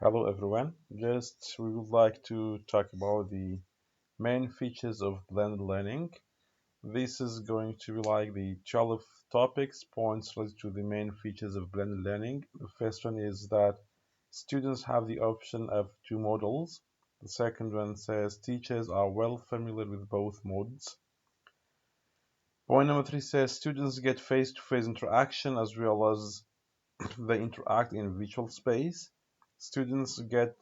Hello everyone. We would like to talk about the main features of blended learning. This is going to be like the 12 topics, points related to the main features of blended learning. The first one is that students have the option of two models. The second one says teachers are well familiar with both modes. Point number three says students get face-to-face interaction as well as they interact in virtual space. Students get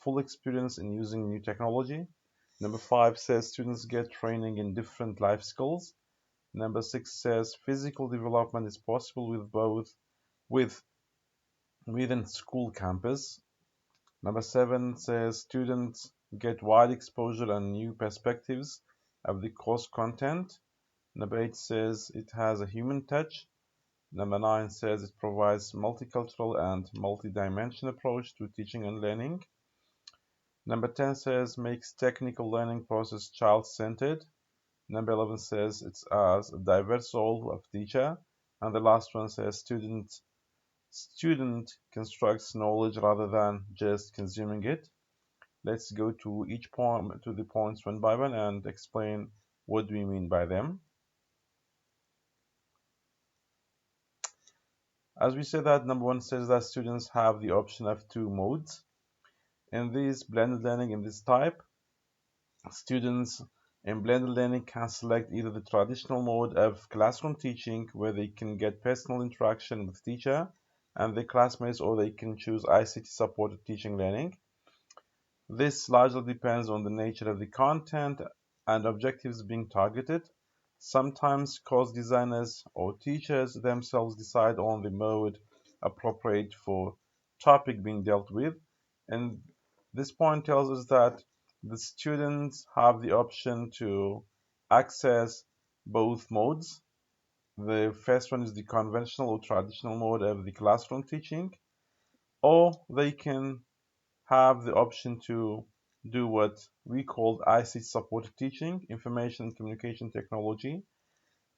full experience in using new technology. Number five says students get training in different life skills. Number six says physical development is possible with within school campus. Number seven says students get wide exposure and new perspectives of the course content. Number eight says it has a human touch. Number nine says it provides multicultural and multi-dimensional approach to teaching and learning. Number 10 says makes technical learning process child-centered. Number 11 says it's as a diverse role of teacher. And the last one says student constructs knowledge rather than just consuming it. Let's go to each point to the points one by one and explain what do we mean by them. As we said that number one says that students have the option of two modes. In this blended learning in this type, students in blended learning can select either the traditional mode of classroom teaching where they can get personal interaction with teacher and their classmates, or they can choose ICT supported teaching learning. This largely depends on the nature of the content and objectives being targeted. Sometimes course designers or teachers themselves decide on the mode appropriate for topic being dealt with. And this point tells us that the students have the option to access both modes. The first one is the conventional or traditional mode of the classroom teaching, or they can have the option to do what we call ICT supported teaching, information and communication technology,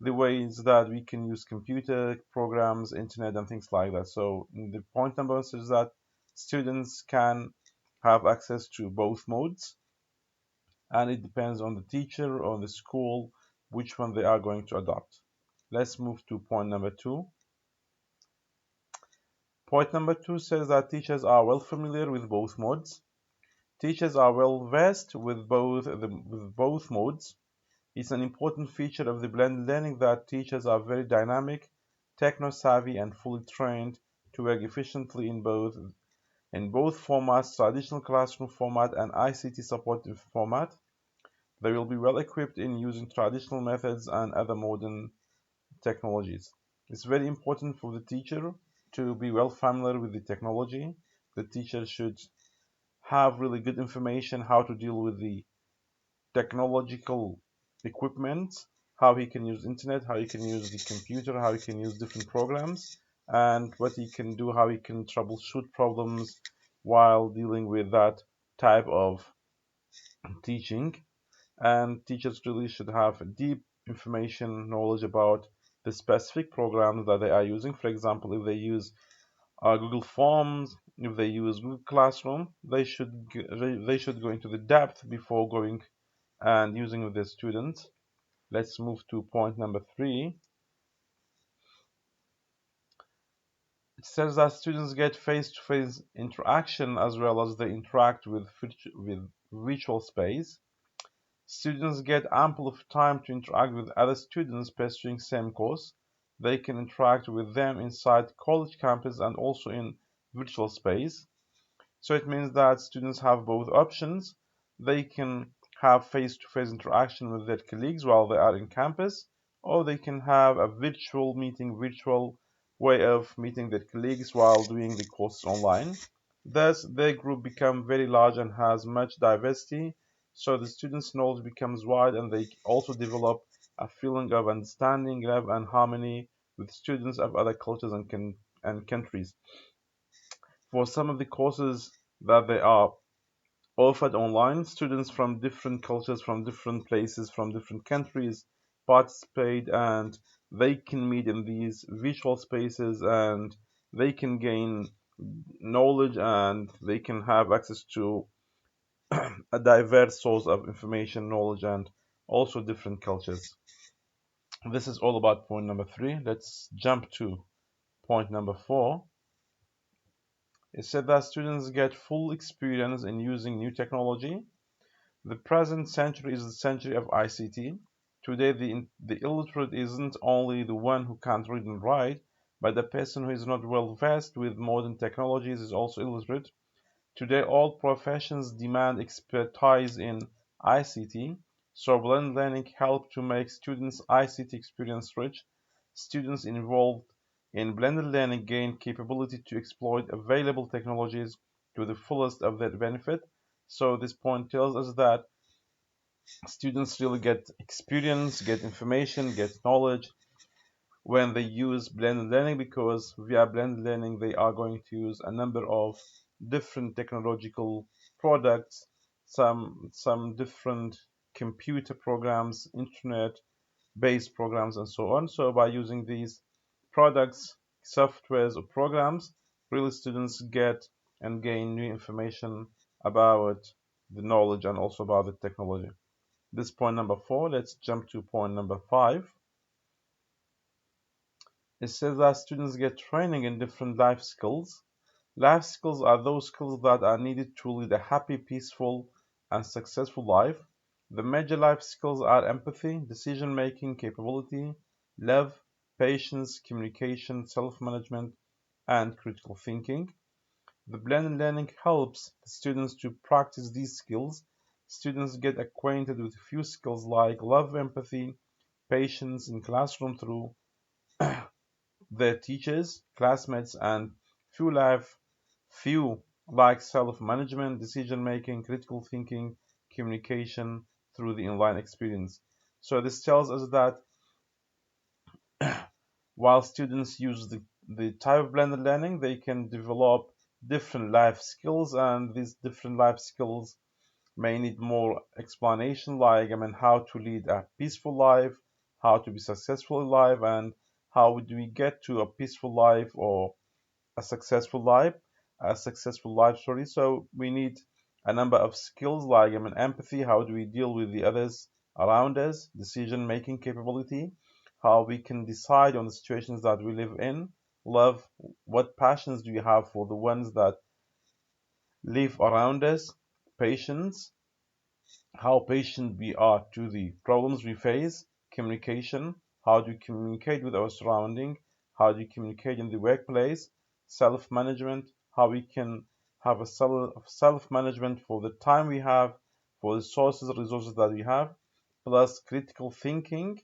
the ways that we can use computer programs, internet, and things like that. So the point number one is that students can have access to both modes, and it depends on the teacher or the school which one they are going to adopt. Let's move to point number two. Point number two says that teachers are well familiar with both modes. Teachers are well versed with both modes. It's an important feature of the blended learning that teachers are very dynamic, techno-savvy, and fully trained to work efficiently in both formats, traditional classroom format and ICT supportive format. They will be well equipped in using traditional methods and other modern technologies. It's very important for the teacher to be well familiar with the technology. The teacher should have really good information how to deal with the technological equipment, how he can use internet, how he can use the computer, how he can use different programs, and what he can do, how he can troubleshoot problems while dealing with that type of teaching. And teachers really should have deep information knowledge about the specific programs that they are using. For example, if they use Google Forms, if they use Google Classroom, they should go into the depth before going and using with the students. Let's move to point number three. It says that students get face-to-face interaction as well as they interact with virtual space. Students get ample of time to interact with other students pursuing same course. They can interact with them inside college campus and also in virtual space. So it means that students have both options. They can have face-to-face interaction with their colleagues while they are in campus, or they can have a virtual way of meeting their colleagues while doing the courses online. Thus, their group become very large and has much diversity, so the students' knowledge becomes wide and they also develop a feeling of understanding, love, and harmony with students of other cultures and countries. For some of the courses that they are offered online, students from different cultures, from different places, from different countries participate and they can meet in these visual spaces and they can gain knowledge, and they can have access to a diverse source of information, knowledge, and also different cultures. This is all about point number three. Let's jump to point number four. It said that students get full experience in using new technology. The present century is the century of ICT. Today, the illiterate isn't only the one who can't read and write, but the person who is not well versed with modern technologies is also illiterate. Today, all professions demand expertise in ICT, so blended learning helps to make students' ICT experience rich. Students involved in blended learning gain capability to exploit available technologies to the fullest of their benefit. So this point tells us that students really get experience, get information, get knowledge when they use blended learning, because via blended learning they are going to use a number of different technological products, some different computer programs, internet based programs, and so on. So by using these products, softwares, or programs, really students get and gain new information about the knowledge and also about the technology. This point number four. Let's jump to point number five. It says that students get training in different life skills. Life skills are those skills that are needed to lead a happy, peaceful, and successful life. The major life skills are empathy, decision making capability, love, patience, communication, self management, and critical thinking. The blended learning helps the students to practice these skills. Students get acquainted with a few skills like love, empathy, patience in classroom through their teachers, classmates, and few life few like self-management, decision-making, critical thinking, communication through the online experience. So this tells us that while students use the type of blended learning, they can develop different life skills, and these different life skills may need more explanation, like how to lead a peaceful life, how to be successful in life, and how do we get to a peaceful life or a successful life, sorry. So we need a number of skills like empathy, how do we deal with the others around us, decision making capability, how we can decide on the situations that we live in, love, what passions do you have for the ones that live around us, patience, how patient we are to the problems we face, communication, how do you communicate with our surrounding, how do you communicate in the workplace, self-management, how we can have a self-management for the time we have, for the resources that we have, plus critical thinking,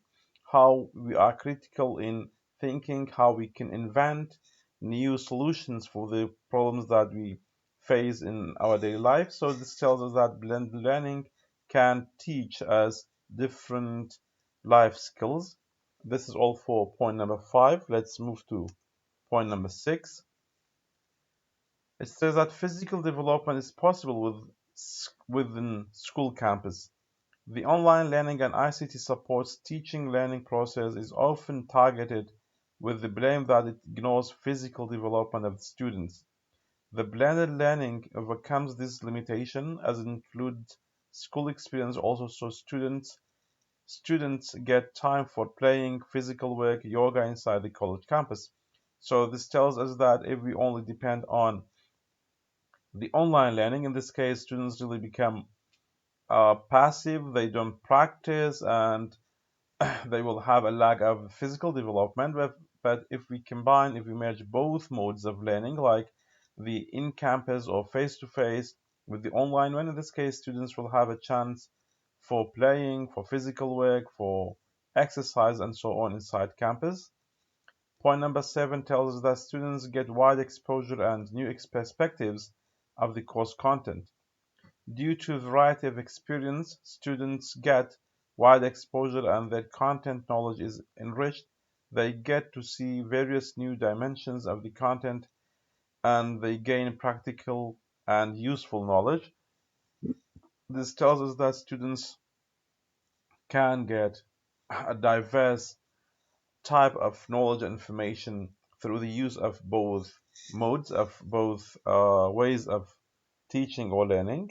how we are critical in thinking, how we can invent new solutions for the problems that we face in our daily life. So this tells us that blended learning can teach us different life skills. This is all for point number five. Let's move to point number six. It says that physical development is possible within school campus. The online learning and ICT supports teaching learning process is often targeted with the blame that it ignores physical development of the students. The blended learning overcomes this limitation as it includes school experience also, so students get time for playing, physical work, yoga inside the college campus. So this tells us that if we only depend on the online learning, in this case, students really become passive, they don't practice, and they will have a lack of physical development. But if we merge both modes of learning, like the in-campus or face-to-face with the online one, in this case, students will have a chance for playing, for physical work, for exercise, and so on inside campus. Point number seven tells us that students get wide exposure and new perspectives of the course content. Due to a variety of experience, students get wide exposure and their content knowledge is enriched. They get to see various new dimensions of the content and they gain practical and useful knowledge. This tells us that students can get a diverse type of knowledge and information through the use of both modes, of both ways of teaching or learning.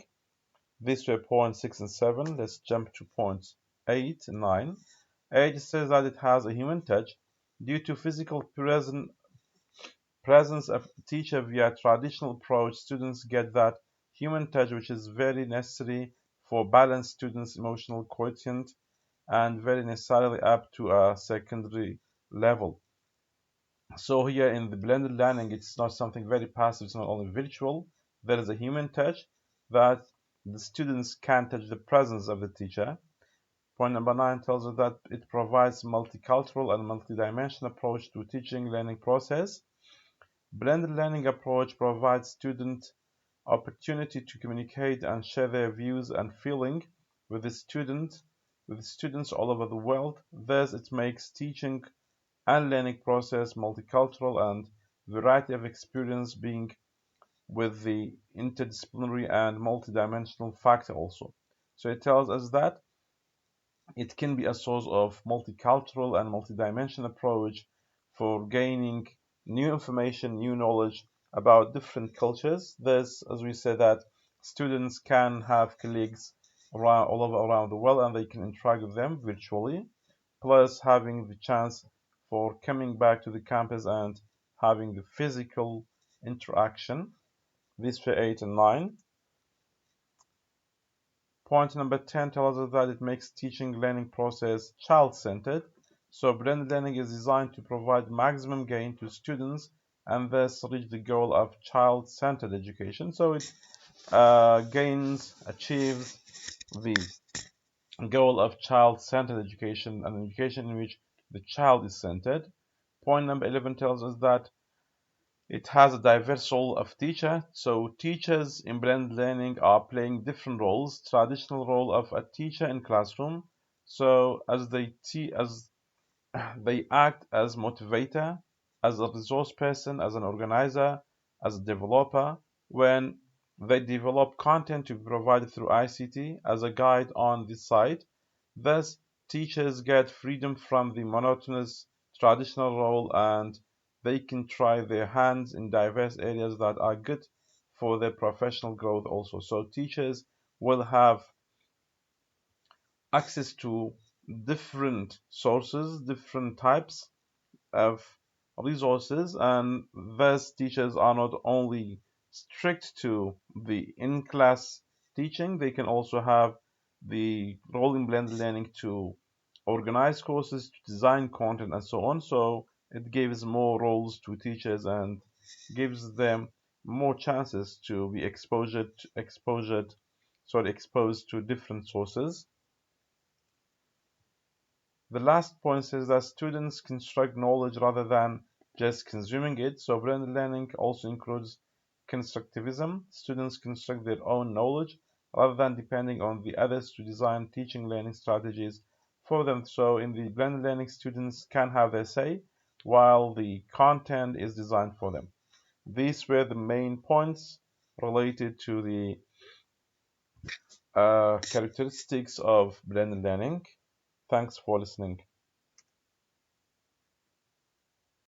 These were points 6 and 7. Let's jump to points 8 and 9. 8 says that it has a human touch due to physical presence of teacher via traditional approach. Students get that human touch, which is very necessary for balanced students' emotional quotient and very necessarily up to a secondary level. So here in the blended learning, it's not something very passive, it's not only virtual. There is a human touch that the students can touch the presence of the teacher. Point number 9 tells us that it provides multicultural and multidimensional approach to teaching learning process. Blended learning approach provides students opportunity to communicate and share their views and feeling with the students all over the world. Thus, it makes teaching and learning process multicultural and variety of experience being with the interdisciplinary and multidimensional factor also. So it tells us that it can be a source of multicultural and multidimensional approach for gaining new information, new knowledge about different cultures. Thus, as we said, that students can have colleagues all over around the world and they can interact with them virtually, plus having the chance for coming back to the campus and having the physical interaction. These were 8 and 9. Point number 10 tells us that it makes teaching learning process child-centered. So blended learning is designed to provide maximum gain to students and thus reach the goal of child-centered education. So it achieves the goal of child-centered education, an education in which the child is centered. Point number 11 tells us that it has a diverse role of teacher. So teachers in blended learning are playing different roles. Traditional role of a teacher in classroom. So as they act as motivator, as a resource person, as an organizer, as a developer, when they develop content to be provided through ICT as a guide on this site. Thus, teachers get freedom from the monotonous traditional role and they can try their hands in diverse areas that are good for their professional growth also. So teachers will have access to different sources, different types of resources, and thus teachers are not only strict to the in-class teaching, they can also have the role in blended learning to organize courses, to design content, and so on. So it gives more roles to teachers and gives them more chances to be exposed to different sources. The last point says that students construct knowledge rather than just consuming it. So blended learning also includes constructivism. Students construct their own knowledge rather than depending on the others to design teaching learning strategies for them. So in the blended learning, students can have their say while the content is designed for them. These were the main points related to the characteristics of blended learning. Thanks for listening.